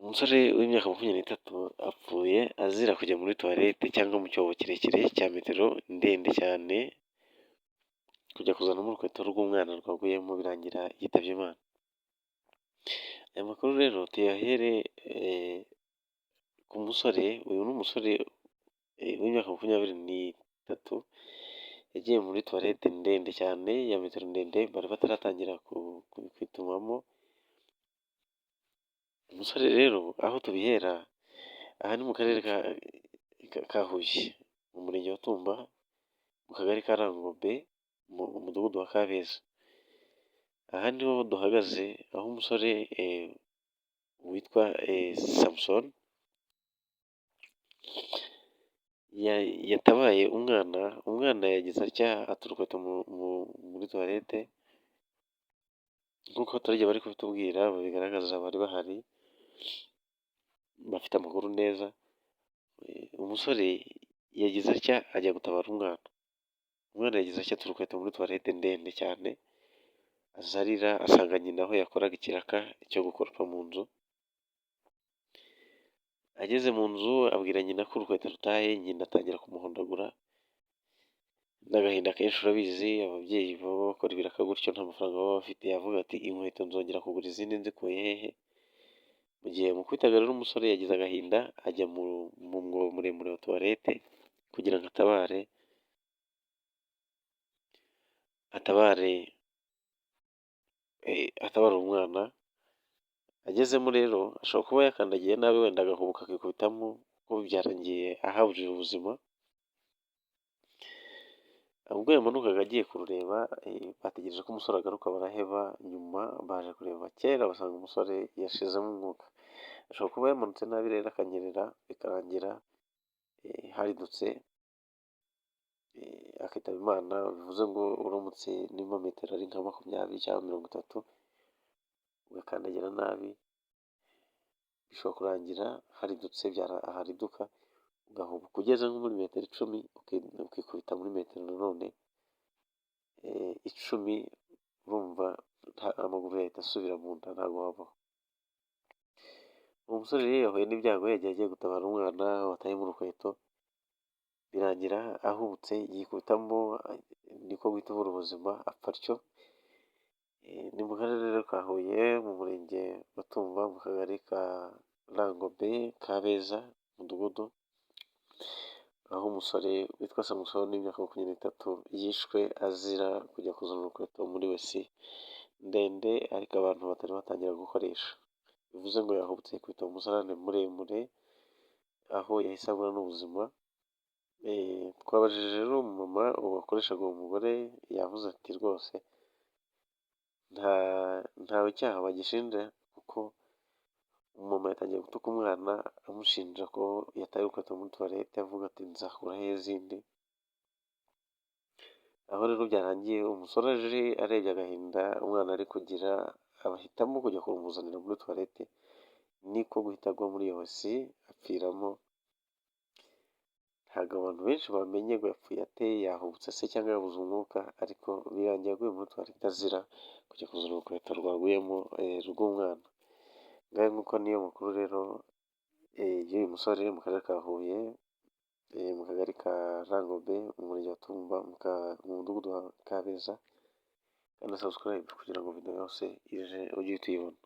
Umusore w'imyaka 23 apfuye azira kujya muri tuwarete cyangwa mu cyobo kirekire cya metero ndende cyane, kujya kuzanamo urukweto rw'umwana rwaguyemo birangira yitabye Imana. Aya makuru rero tuyahere ku musore, uyu ni umusore w'imyaka 23 yagiye muri tuwarete ndende cyane ya metero ndende bari bataratangira kwitumamo. Umusore rero aho tubihera, aha ni mu karere ka Huye, mu murenge wa Tumba, mu kagari ka Rangobe, mu mudugudu wa Kabeza. Aha niho duhagaze, aho umusore witwa Samson yatabaye umwana yagize atya ata urukweto muri tuwarete, nk'uko abaturage bari kubitubwira babigaragaza bari bahari bafite amakuru neza. Umusore yagize atya ajya gutabara umwana yagize atya ata urukweto muri tuwarete ndende cyane, aza arira asanga nyina aho yakoraga ikiraka cyo gukoropa mu nzu. Ageze mu nzu abwira nyina ko urukweto rutaye, nyina atangira kumuhondagura n'agahinda kenshi. Urabizi ababyeyi baba bakora ibiraka gutyo nta mafaranga baba bafite, avuga ati inkweto nzongera kugura izindi nzikuye hehe? Mu gihe yamukubitaga rero umusore yagize agahinda ajya mu mwobo muremure wa tuwarete kugira ngo atabare umwana. Agezemo rero ashobora kuba yakandagiye nabi wenda agahubuka akikubitamo, kuko byarangiye ahaburira ubuzima. Ubwo yamanukaga agiye kurureba, bategereje ko umusore agaruka baraheba, nyuma baje kureba kera basanga umusore yashizemo umwuka. Ashobora kuba yamanutse nabi rero akanyerera bikarangira haridutse akitaba Imana. Bivuze ngo uramutse niba metero ari nka 20 cyangwa 30 ugakandagira nabi, bishobora kurangira haridutse hariduka, ugahubuka ugeze nko muri metero 10 ukikubita muri metero nanone 10. Urumva amaguru yahita asubira mu nda, ntabwo wabaho. Uwo musore rero yahuye n'ibyago, yagiye agiye gutabara umwana watayemo urukweto, birangira ahubutse yikubitamo, niko guhita abura ubuzima apfa atyo. Ni mu karere rero ka Huye, mu murenge wa Tumba, mu kagari ka Rangobe, Kabeza, umudugudu, aho umusore witwa Samson w'imyaka 23 yishwe azira kujya kuzana urukweto muri wesi ndende, ariko abantu batari batangira gukoresha. Bivuze ngo yahubutse yikubita mu musarane muremure, aho yahise abura n'ubuzima. Twabajije rero umumama wakoreshaga uwo mugore, yavuze ati rwose ntawe icyaha bagishinja, kuko umumama yatangiye gutuka umwana amushinja ko yataye urukweto muri tuwarete, avuga ati nzakura he izindi. Aho rero byarangiye umusore aje arebye agahinda umwana ari kugira, abahitamo kujya kumuzanira muri tuwarete, niko guhita agwa muri iyo wesi apfiramo. Ntabwo abantu benshi bamenye ngo yapfuye ate, yahubutse se cyangwa yabuze umwuka, ariko birangiye aguye muri tuwarete azira kujya kuzana urukweto rwaguyemo rw'umwana. Ngahe nk'uko niyo makuru rero y'uyu musore mu karere ka Huye, mu kagari ka Rangobe, mu murenge wa Tumba, mu mudugudu wa Kabeza. Kandi subscribe kugira ngo video yose ije ujye uyibona.